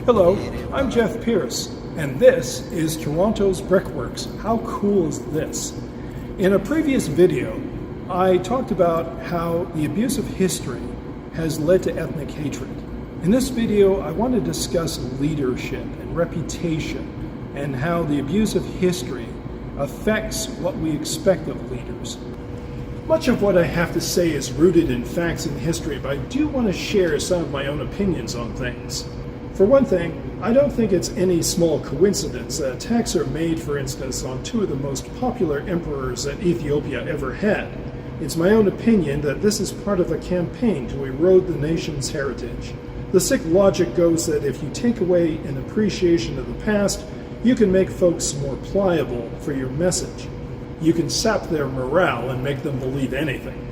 Hello, I'm Jeff Pierce, and this is Toronto's Brickworks. How cool is this? In a previous video, I talked about how the abuse of history has led to ethnic hatred. In this video, I want to discuss leadership and reputation and how the abuse of history affects what we expect of leaders. Much of what I have to say is rooted in facts and history, but I do want to share some of my own opinions on things. For one thing, I don't think it's any small coincidence that attacks are made, for instance, on two of the most popular emperors that Ethiopia ever had. It's my own opinion that this is part of a campaign to erode the nation's heritage. The sick logic goes that if you take away an appreciation of the past, you can make folks more pliable for your message. You can sap their morale and make them believe anything.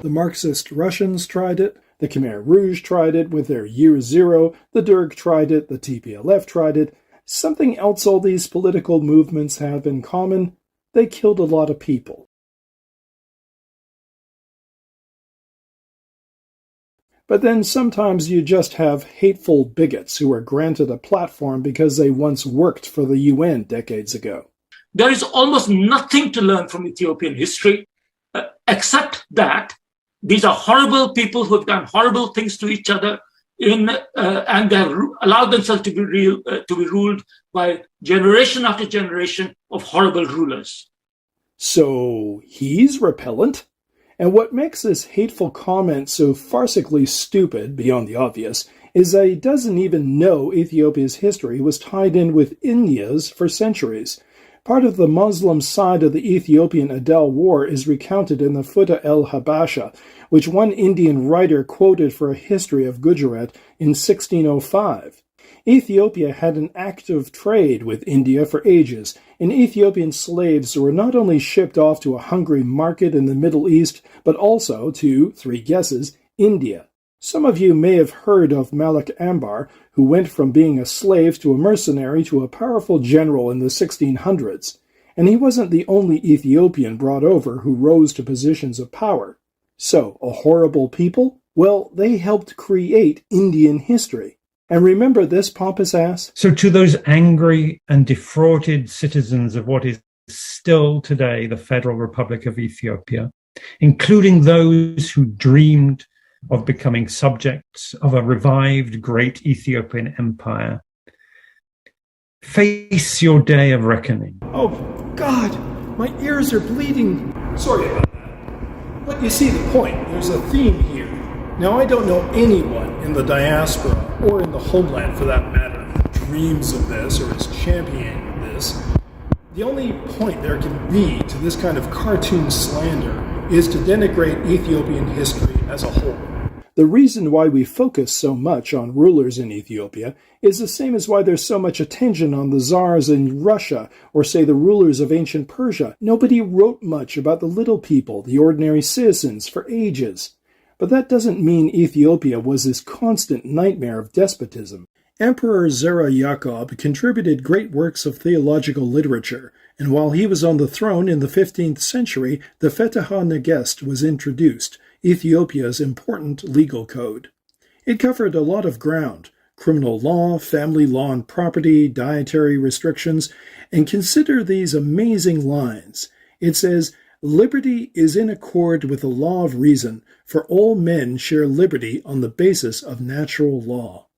The Marxist Russians tried it. The Khmer Rouge tried it with their Year Zero, the Derg tried it, the TPLF tried it. Something else all these political movements have in common: they killed a lot of people. But then sometimes you just have hateful bigots who are granted a platform because they once worked for the UN decades ago. There is almost nothing to learn from Ethiopian history, except that these are horrible people who have done horrible things to each other, and they have allowed themselves to be ruled by generation after generation of horrible rulers. So he's repellent? And what makes this hateful comment so farcically stupid, beyond the obvious, is that he doesn't even know Ethiopia's history was tied in with India's for centuries. Part of the Muslim side of the Ethiopian Adel War is recounted in the Futa el-Habasha, which one Indian writer quoted for a history of Gujarat in 1605. Ethiopia had an active trade with India for ages, and Ethiopian slaves were not only shipped off to a hungry market in the Middle East, but also to, three guesses, India. Some of you may have heard of Malik Ambar, who went from being a slave to a mercenary to a powerful general in the 1600s. And he wasn't the only Ethiopian brought over who rose to positions of power. So, a horrible people? Well, they helped create Indian history. And remember this pompous ass? So to those angry and defrauded citizens of what is still today the Federal Republic of Ethiopia, including those who dreamed of becoming subjects of a revived great Ethiopian empire, face your day of reckoning. Oh, God, my ears are bleeding. Sorry about that. But you see the point. There's a theme here. Now, I don't know anyone in the diaspora, or in the homeland for that matter, who dreams of this or is championing this. The only point there can be to this kind of cartoon slander is to denigrate Ethiopian history as a whole. The reason why we focus so much on rulers in Ethiopia is the same as why there's so much attention on the czars in Russia, or say the rulers of ancient Persia. Nobody wrote much about the little people, the ordinary citizens, for ages. But that doesn't mean Ethiopia was this constant nightmare of despotism. Emperor Zera Yacob contributed great works of theological literature, and while he was on the throne in the 15th century, the Fetha Negest was introduced, Ethiopia's important legal code. It covered a lot of ground: criminal law, family law and property, dietary restrictions, and consider these amazing lines. It says, "Liberty is in accord with the law of reason, for all men share liberty on the basis of natural law."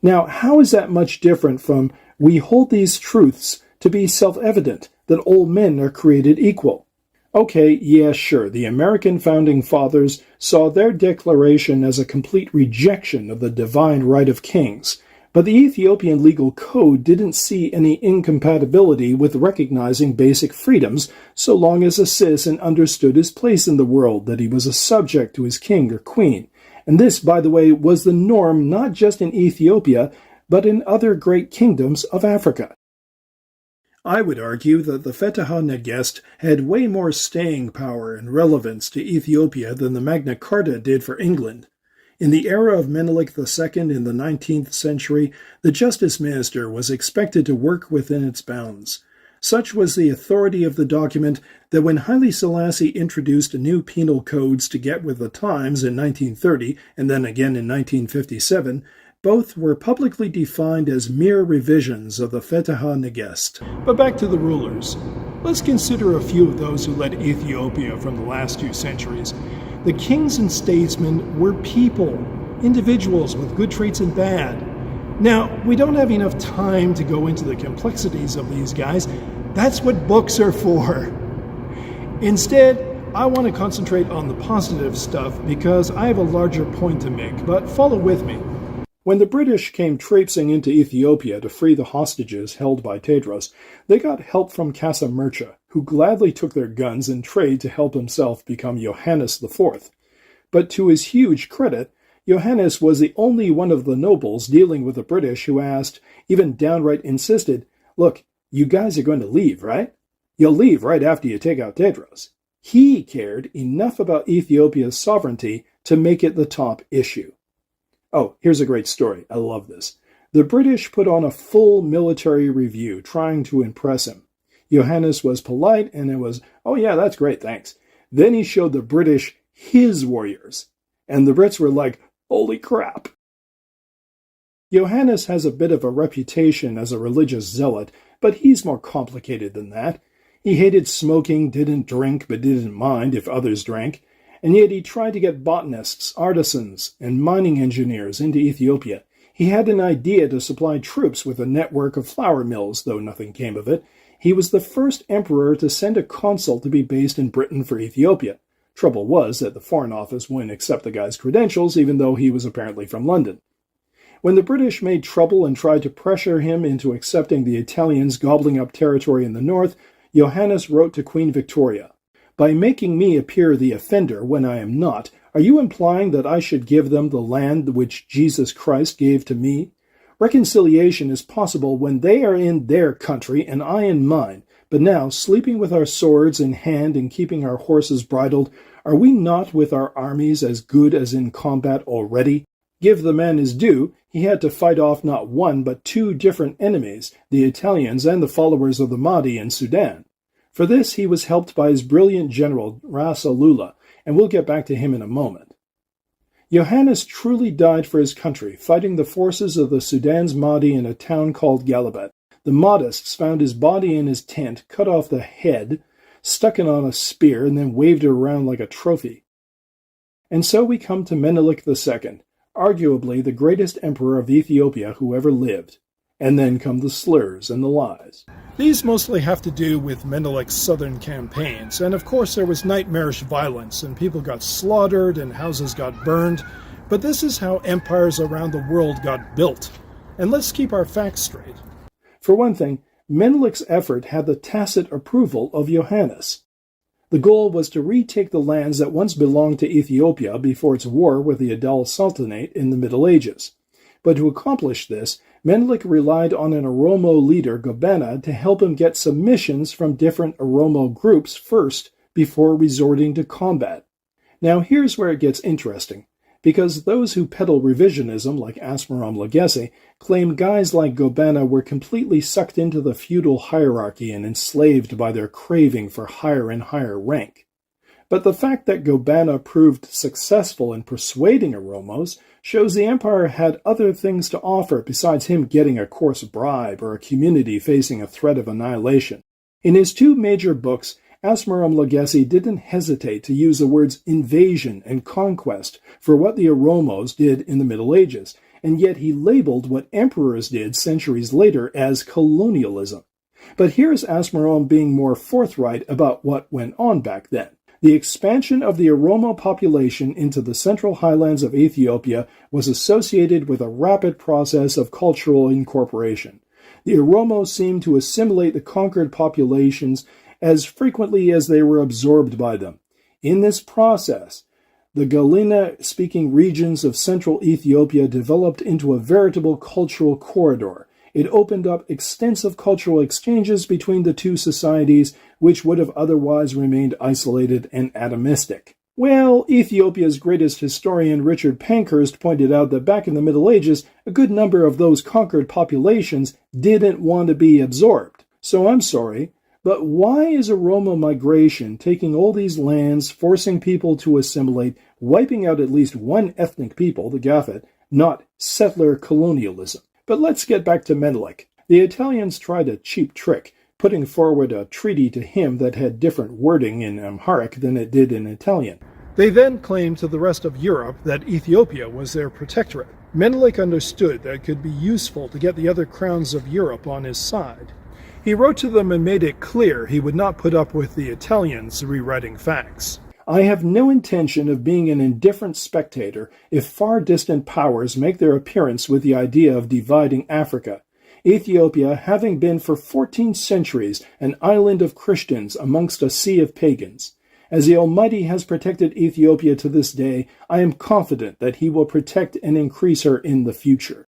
Now, how is that much different from, "We hold these truths to be self-evident, that all men are created equal"? Okay, yeah, sure, the American founding fathers saw their declaration as a complete rejection of the divine right of kings, but the Ethiopian legal code didn't see any incompatibility with recognizing basic freedoms so long as a citizen understood his place in the world, that he was a subject to his king or queen. And this, by the way, was the norm not just in Ethiopia, but in other great kingdoms of Africa. I would argue that the Fetha Negest had way more staying power and relevance to Ethiopia than the Magna Carta did for England. In the era of Menelik II in the 19th century, the justice minister was expected to work within its bounds. Such was the authority of the document that when Haile Selassie introduced new penal codes to get with the times in 1930 and then again in 1957, both were publicly defined as mere revisions of the Fetha Negest. But back to the rulers. Let's consider a few of those who led Ethiopia from the last 2 centuries. The kings and statesmen were people, individuals with good traits and bad. Now, we don't have enough time to go into the complexities of these guys. That's what books are for. Instead, I want to concentrate on the positive stuff because I have a larger point to make, but follow with me. When the British came traipsing into Ethiopia to free the hostages held by Tewodros, they got help from Casa Mircha, who gladly took their guns and trade to help himself become Johannes IV. But to his huge credit, Johannes was the only one of the nobles dealing with the British who asked, even downright insisted, "Look, you guys are going to leave, right? You'll leave right after you take out Tewodros." He cared enough about Ethiopia's sovereignty to make it the top issue. Oh, here's a great story. I love this. The British put on a full military review trying to impress him. Johannes was polite and it was, "Oh yeah, that's great, thanks." Then he showed the British his warriors. And the Brits were like, "Holy crap." Johannes has a bit of a reputation as a religious zealot, but he's more complicated than that. He hated smoking, didn't drink, but didn't mind if others drank. And yet he tried to get botanists, artisans, and mining engineers into Ethiopia. He had an idea to supply troops with a network of flour mills, though nothing came of it. He was the first emperor to send a consul to be based in Britain for Ethiopia. Trouble was that the Foreign Office wouldn't accept the guy's credentials, even though he was apparently from London. When the British made trouble and tried to pressure him into accepting the Italians gobbling up territory in the north, Johannes wrote to Queen Victoria, "By making me appear the offender when I am not, are you implying that I should give them the land which Jesus Christ gave to me? Reconciliation is possible when they are in their country and I in mine. But now, sleeping with our swords in hand and keeping our horses bridled, are we not with our armies as good as in combat already?" Give the man his due, he had to fight off not one but 2 different enemies, the Italians and the followers of the Mahdi in Sudan. For this he was helped by his brilliant general Ras Alula, and we'll get back to him in a moment. Johannes truly died for his country, fighting the forces of the Sudan's Mahdi in a town called Galabat. The Mahdists found his body in his tent, cut off the head, stuck it on a spear, and then waved it around like a trophy. And so we come to Menelik II, arguably the greatest emperor of Ethiopia who ever lived. And then come the slurs and the lies. These mostly have to do with Menelik's southern campaigns, and of course there was nightmarish violence, and people got slaughtered and houses got burned, but this is how empires around the world got built. And let's keep our facts straight. For one thing, Menelik's effort had the tacit approval of Johannes. The goal was to retake the lands that once belonged to Ethiopia before its war with the Adal Sultanate in the Middle Ages. But to accomplish this, Menelik relied on an Oromo leader, Gobena, to help him get submissions from different Oromo groups first before resorting to combat. Now here's where it gets interesting, because those who peddle revisionism, like Asmaram Lagese, claim guys like Gobena were completely sucked into the feudal hierarchy and enslaved by their craving for higher and higher rank. But the fact that Gobena proved successful in persuading Oromos shows the empire had other things to offer besides him getting a coarse bribe or a community facing a threat of annihilation. In his 2 major books, Asmaram Lagese didn't hesitate to use the words invasion and conquest for what the Oromos did in the Middle Ages, and yet he labeled what emperors did centuries later as colonialism. But here's Asmaram being more forthright about what went on back then. The expansion of the Oromo population into the central highlands of Ethiopia was associated with a rapid process of cultural incorporation. The Oromo seemed to assimilate the conquered populations as frequently as they were absorbed by them. In this process, the Galena-speaking regions of central Ethiopia developed into a veritable cultural corridor. It opened up extensive cultural exchanges between the 2 societies, which would have otherwise remained isolated and atomistic. Well, Ethiopia's greatest historian Richard Pankhurst pointed out that back in the Middle Ages, a good number of those conquered populations didn't want to be absorbed. So I'm sorry, But why is a Roma migration taking all these lands, forcing people to assimilate, wiping out at least one ethnic people, the Gafet, not settler colonialism? But let's get back to Menelik. The Italians tried a cheap trick, putting forward a treaty to him that had different wording in Amharic than it did in Italian. They then claimed to the rest of Europe that Ethiopia was their protectorate. Menelik understood that it could be useful to get the other crowns of Europe on his side. He wrote to them and made it clear he would not put up with the Italians rewriting facts. I have no intention of being an indifferent spectator if far distant powers make their appearance with the idea of dividing Africa. Ethiopia having been for 14 centuries an island of Christians amongst a sea of pagans. As the Almighty has protected Ethiopia to this day, I am confident that he will protect and increase her in the future.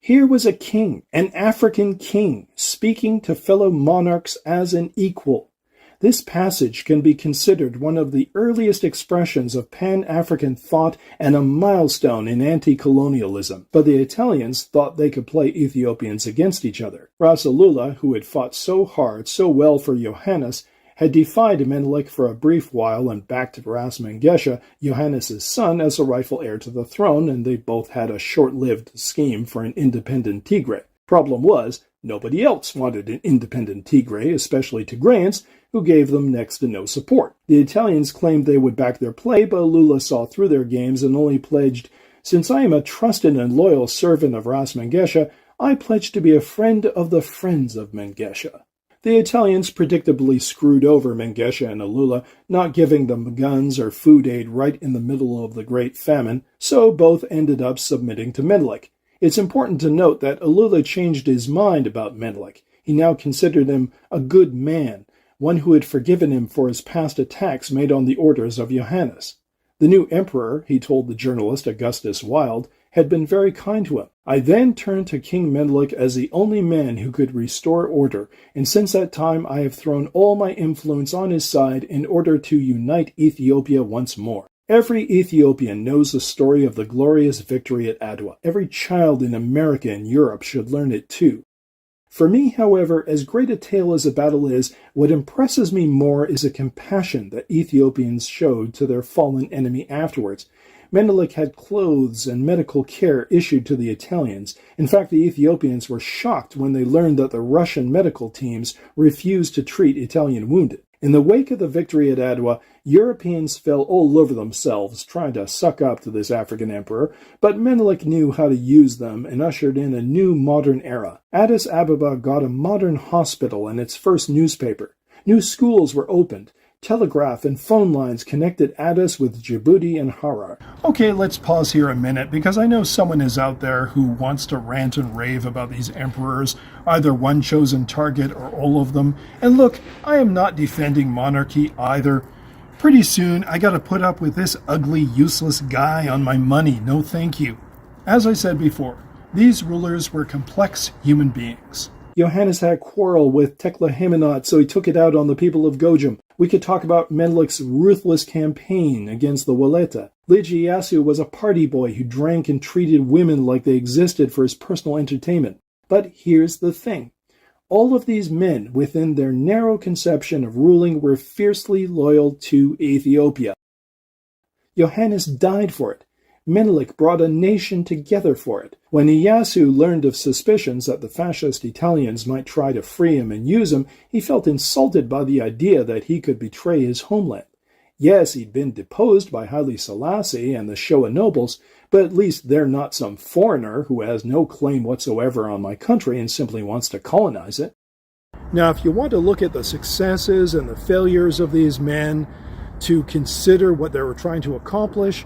Here was a king, an African king, speaking to fellow monarchs as an equal. This passage can be considered one of the earliest expressions of Pan-African thought and a milestone in anti-colonialism. But the Italians thought they could play Ethiopians against each other. Ras Alula, who had fought so hard, so well for Johannes, had defied Menelik for a brief while and backed Ras Mengesha, Johannes' son, as a rightful heir to the throne, and they both had a short-lived scheme for an independent Tigray. Problem was, nobody else wanted an independent Tigray, especially Tigrayans, who gave them next to no support. The Italians claimed they would back their play, but Alula saw through their games and only pledged, "Since I am a trusted and loyal servant of Ras Mengesha, I pledge to be a friend of the friends of Mengesha." The Italians predictably screwed over Mengesha and Alula, not giving them guns or food aid right in the middle of the Great Famine, so both ended up submitting to Menelik. It's important to note that Alula changed his mind about Menelik. He now considered him a good man, one who had forgiven him for his past attacks made on the orders of Johannes. The new emperor, he told the journalist Augustus Wilde, had been very kind to him. I then turned to King Menelik as the only man who could restore order, and since that time I have thrown all my influence on his side in order to unite Ethiopia once more. Every Ethiopian knows the story of the glorious victory at Adwa. Every child in America and Europe should learn it too. For me, however, as great a tale as the battle is, what impresses me more is the compassion that Ethiopians showed to their fallen enemy afterwards. Menelik had clothes and medical care issued to the Italians. In fact, the Ethiopians were shocked when they learned that the Russian medical teams refused to treat Italian wounded. In the wake of the victory at Adwa, Europeans fell all over themselves trying to suck up to this African emperor, but Menelik knew how to use them and ushered in a new modern era. Addis Ababa got a modern hospital and its first newspaper. New schools were opened. Telegraph and phone lines connected Addis with Djibouti and Harar. Okay, let's pause here a minute, because I know someone is out there who wants to rant and rave about these emperors, either one chosen target or all of them. And look, I am not defending monarchy either. Pretty soon, I gotta put up with this ugly, useless guy on my money, no thank you. As I said before, these rulers were complex human beings. Johannes had a quarrel with Tekle-Hemenot, so he took it out on the people of Gojum. We could talk about Menelik's ruthless campaign against the Waleta. Liji Ieyasu was a party boy who drank and treated women like they existed for his personal entertainment. But here's the thing. All of these men, within their narrow conception of ruling, were fiercely loyal to Ethiopia. Johannes died for it. Menelik brought a nation together for it. When Ieyasu learned of suspicions that the fascist Italians might try to free him and use him, he felt insulted by the idea that he could betray his homeland. Yes, he'd been deposed by Haile Selassie and the Showa nobles, but at least they're not some foreigner who has no claim whatsoever on my country and simply wants to colonize it. Now, if you want to look at the successes and the failures of these men, to consider what they were trying to accomplish,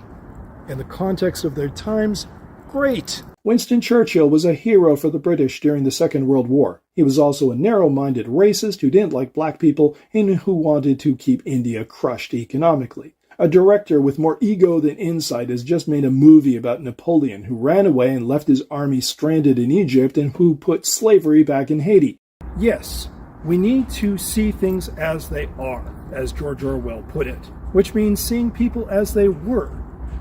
in the context of their times, great. Winston Churchill was a hero for the British during the Second World War. He was also a narrow-minded racist who didn't like black people and who wanted to keep India crushed economically. A director with more ego than insight has just made a movie about Napoleon, who ran away and left his army stranded in Egypt and who put slavery back in Haiti. Yes, we need to see things as they are, as George Orwell put it, which means seeing people as they were.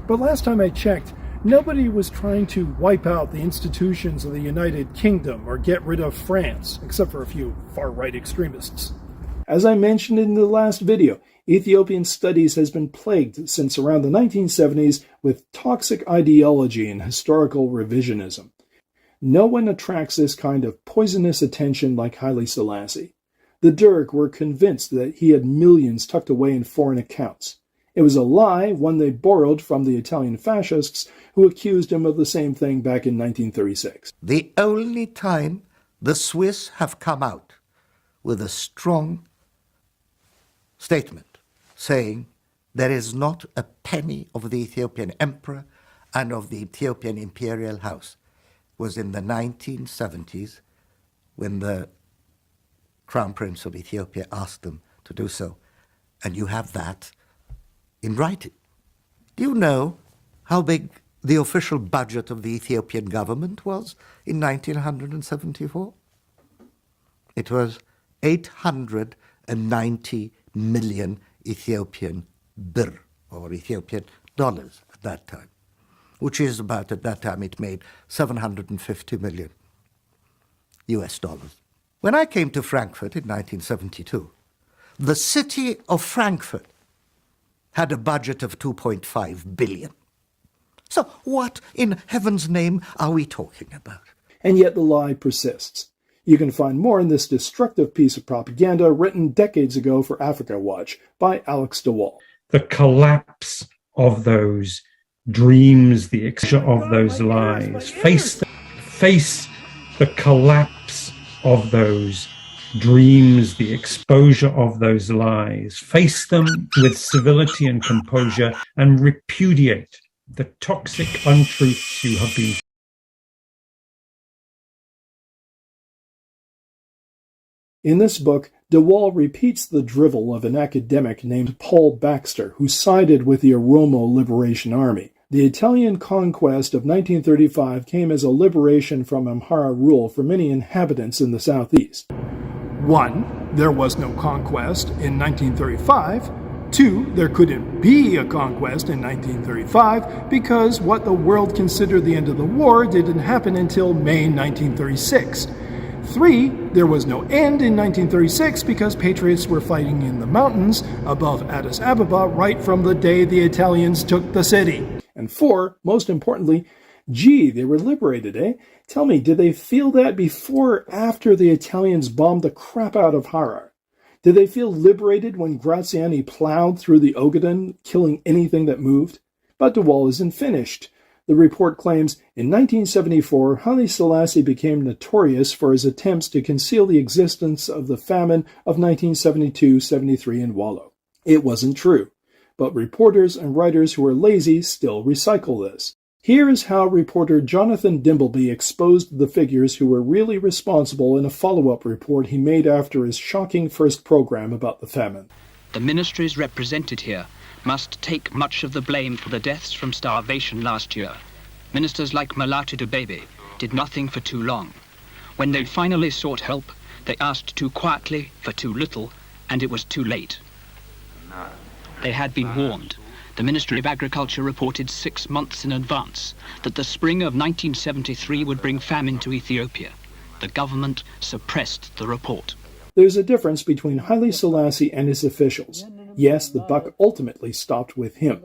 But last time I checked, nobody was trying to wipe out the institutions of the United Kingdom or get rid of France, except for a few far-right extremists. As I mentioned in the last video, Ethiopian studies has been plagued since around the 1970s with toxic ideology and historical revisionism. No one attracts this kind of poisonous attention like Haile Selassie. The Derg were convinced that he had millions tucked away in foreign accounts. It was a lie, one they borrowed from the Italian fascists who accused him of the same thing back in 1936. The only time the Swiss have come out with a strong statement saying there is not a penny of the Ethiopian emperor and of the Ethiopian imperial house was in the 1970s when the Crown Prince of Ethiopia asked them to do so. And you have that in writing. Do you know how big the official budget of the Ethiopian government was in 1974? It was 890 million Ethiopian birr, or Ethiopian dollars at that time, which is about, at that time, it made 750 million US dollars. When I came to Frankfurt in 1972, the city of Frankfurt had a budget of 2.5 billion. So what in heaven's name are we talking about? And yet the lie persists. You can find more in this destructive piece of propaganda written decades ago for Africa Watch by Alex de Waal. The collapse of those dreams, the exposure of those lies. Face the collapse of those dreams, the exposure of those lies. Face them with civility and composure and repudiate the toxic untruths you have been. In this book, de Waal repeats the drivel of an academic named Paul Baxter, who sided with the Oromo Liberation Army. The Italian conquest of 1935 came as a liberation from Amhara rule for many inhabitants in the southeast. 1. There was no conquest in 1935. 2. There couldn't be a conquest in 1935 because what the world considered the end of the war didn't happen until May 1936. 3. There was no end in 1936 because patriots were fighting in the mountains above Addis Ababa right from the day the Italians took the city. And 4, most importantly, gee, they were liberated, eh? Tell me, did they feel that before or after the Italians bombed the crap out of Harar? Did they feel liberated when Graziani plowed through the Ogaden, killing anything that moved? But de Waal isn't finished. The report claims, in 1974, Haile Selassie became notorious for his attempts to conceal the existence of the famine of 1972-73 in Wallo. It wasn't true, but reporters and writers who are lazy still recycle this. Here is how reporter Jonathan Dimbleby exposed the figures who were really responsible in a follow-up report he made after his shocking first program about the famine. The ministries represented here must take much of the blame for the deaths from starvation last year. Ministers like Malatu Dubebe did nothing for too long. When they finally sought help, they asked too quietly for too little, and it was too late. They had been warned. The Ministry of Agriculture reported 6 months in advance that the spring of 1973 would bring famine to Ethiopia. The government suppressed the report. There's a difference between Haile Selassie and his officials. Yes, the buck ultimately stopped with him,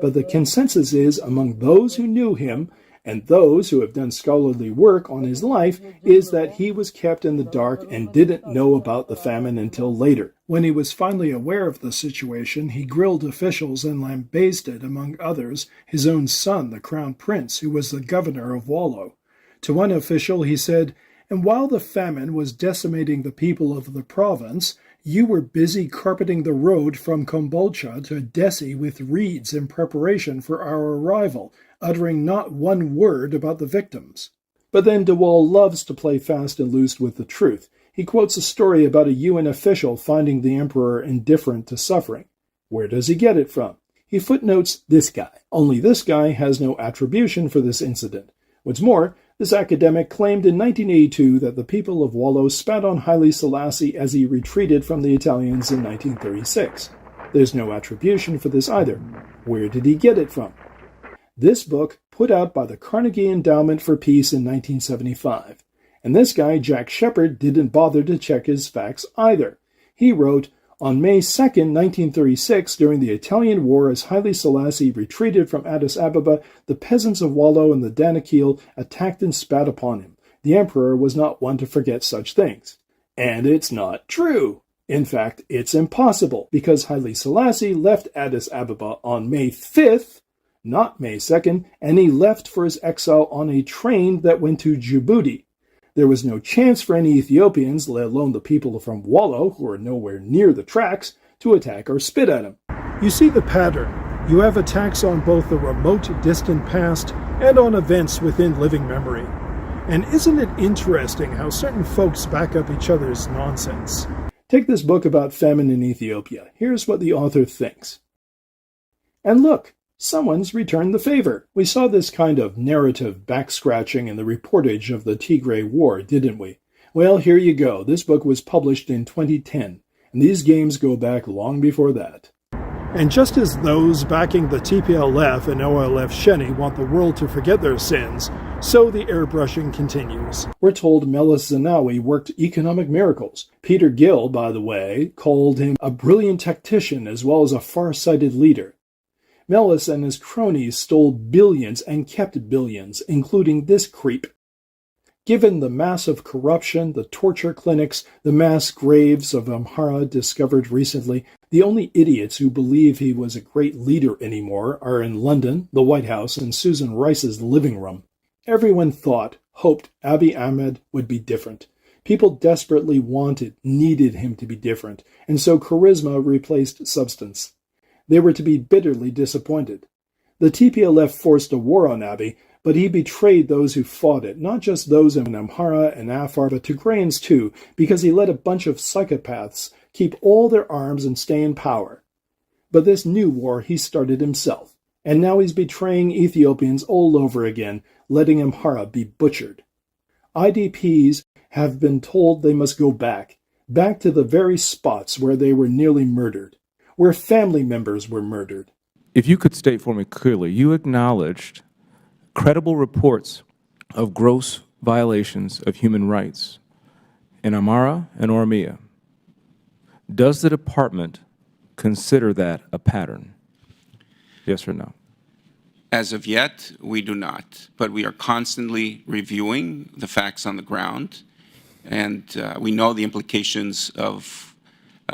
but the consensus is among those who knew him and those who have done scholarly work on his life is that he was kept in the dark and didn't know about the famine until later. When he was finally aware of the situation, he grilled officials and lambasted, among others, his own son, the Crown Prince, who was the governor of Wallo. To one official he said, "And while the famine was decimating the people of the province, you were busy carpeting the road from Kombolcha to Dessie with reeds in preparation for our arrival, uttering not one word about the victims." But then de Waal loves to play fast and loose with the truth. He quotes a story about a UN official finding the emperor indifferent to suffering. Where does he get it from? He footnotes this guy. Only this guy has no attribution for this incident. What's more, this academic claimed in 1982 that the people of Wallo spat on Haile Selassie as he retreated from the Italians in 1936. There's no attribution for this either. Where did he get it from? This book, put out by the Carnegie Endowment for Peace in 1975. And this guy, Jack Shepard, didn't bother to check his facts either. He wrote, "On May 2nd, 1936, during the Italian War, as Haile Selassie retreated from Addis Ababa, the peasants of Wallo and the Danakil attacked and spat upon him. The emperor was not one to forget such things." And it's not true. In fact, it's impossible, because Haile Selassie left Addis Ababa on May 5th, not May 2nd, and he left for his exile on a train that went to Djibouti. There was no chance for any Ethiopians, let alone the people from Wallo, who are nowhere near the tracks, to attack or spit at him. You see the pattern. You have attacks on both the remote, distant past and on events within living memory. And isn't it interesting how certain folks back up each other's nonsense? Take this book about famine in Ethiopia. Here's what the author thinks. And look, someone's returned the favor. We saw this kind of narrative back-scratching in the reportage of the Tigray War, didn't we? Well, here you go. This book was published in 2010, and these games go back long before that. And just as those backing the TPLF and OLF Sheni want the world to forget their sins, so the airbrushing continues. We're told Meles Zenawi worked economic miracles. Peter Gill, by the way, called him a brilliant tactician as well as a far-sighted leader. Meles and his cronies stole billions and kept billions, including this creep. Given the massive corruption, the torture clinics, the mass graves of Amhara discovered recently, the only idiots who believe he was a great leader anymore are in London, the White House, and Susan Rice's living room. Everyone thought, hoped Abiy Ahmed would be different. People desperately needed him to be different, and so charisma replaced substance. They were to be bitterly disappointed. The TPLF forced a war on Abiy, but he betrayed those who fought it, not just those in Amhara and Afar, but Tigrayans too, because he let a bunch of psychopaths keep all their arms and stay in power. But this new war he started himself, and now he's betraying Ethiopians all over again, letting Amhara be butchered. IDPs have been told they must go back to the very spots where they were nearly murdered, where family members were murdered. If you could state for me clearly, you acknowledged credible reports of gross violations of human rights in Amhara and Oromia. Does the department consider that a pattern? Yes or no? As of yet, we do not, but we are constantly reviewing the facts on the ground, and we know the implications of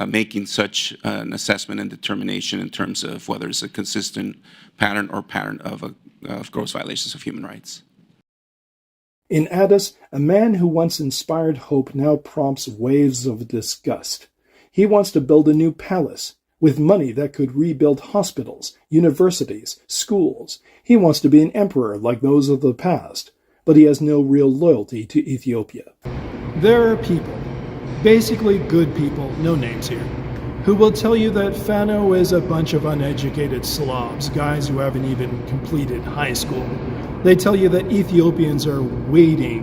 making such an assessment and determination in terms of whether it's a consistent pattern or pattern of gross violations of human rights. In Addis, a man who once inspired hope now prompts waves of disgust. He wants to build a new palace with money that could rebuild hospitals, universities, schools. He wants to be an emperor like those of the past, but he has no real loyalty to Ethiopia. There are people, basically good people, no names here, who will tell you that Fano is a bunch of uneducated slobs, guys who haven't even completed high school. They tell you that Ethiopians are waiting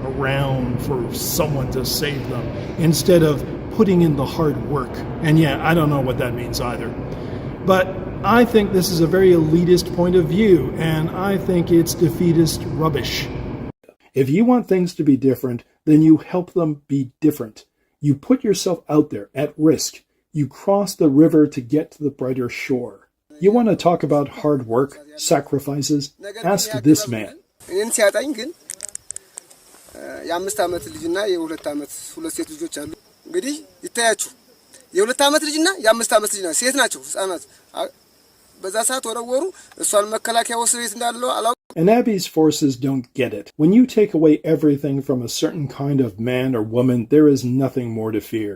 around for someone to save them instead of putting in the hard work. And yeah, I don't know what that means either. But I think this is a very elitist point of view, and I think it's defeatist rubbish. If you want things to be different, then you help them be different. You put yourself out there at risk. You cross the river to get to the brighter shore. You want to talk about hard work, sacrifices? Ask this man. እንግዲህ ይታያችሁ የ2 ዓመት ልጅና የ5 ዓመት ልጅ ሴት ናቸው ህፃናት በዛ ሰዓት ወረወሩ እሷን መከላከያ ወስዶ ቤት እንዳለው አላው And Abiy's forces don't get it. When you take away everything from a certain kind of man or woman, there is nothing more to fear.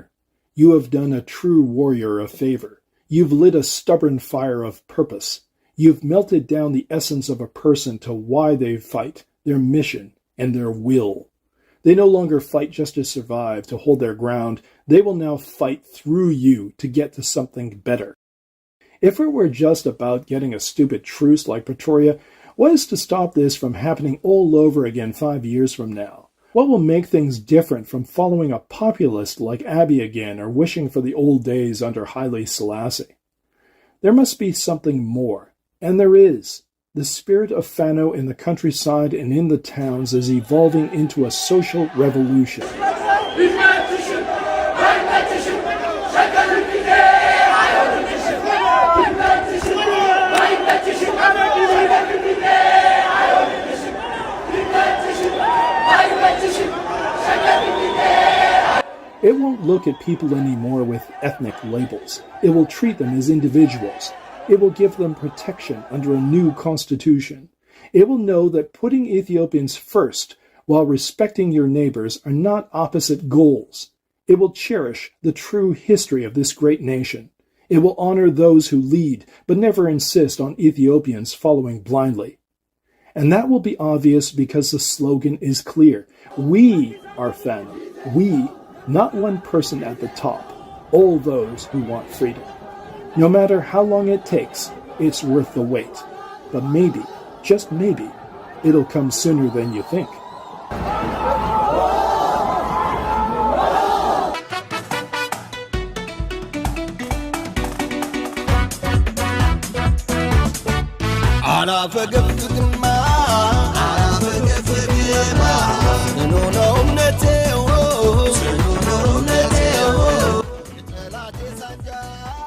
You have done a true warrior a favor. You've lit a stubborn fire of purpose. You've melted down the essence of a person to why they fight, their mission, and their will. They no longer fight just to survive, to hold their ground. They will now fight through you to get to something better. If it were just about getting a stupid truce like Pretoria, what is to stop this from happening all over again 5 years from now? What will make things different from following a populist like Abiy again or wishing for the old days under Haile Selassie? There must be something more, and there is. The spirit of Fano in the countryside and in the towns is evolving into a social revolution. It won't look at people anymore with ethnic labels. It will treat them as individuals. It will give them protection under a new constitution. It will know that putting Ethiopians first while respecting your neighbors are not opposite goals. It will cherish the true history of this great nation. It will honor those who lead, but never insist on Ethiopians following blindly. And that will be obvious because the slogan is clear. We are family. We, not one person at the top. All those who want freedom. No matter how long it takes, it's worth the wait. But maybe, just maybe, it'll come sooner than you think. Sanja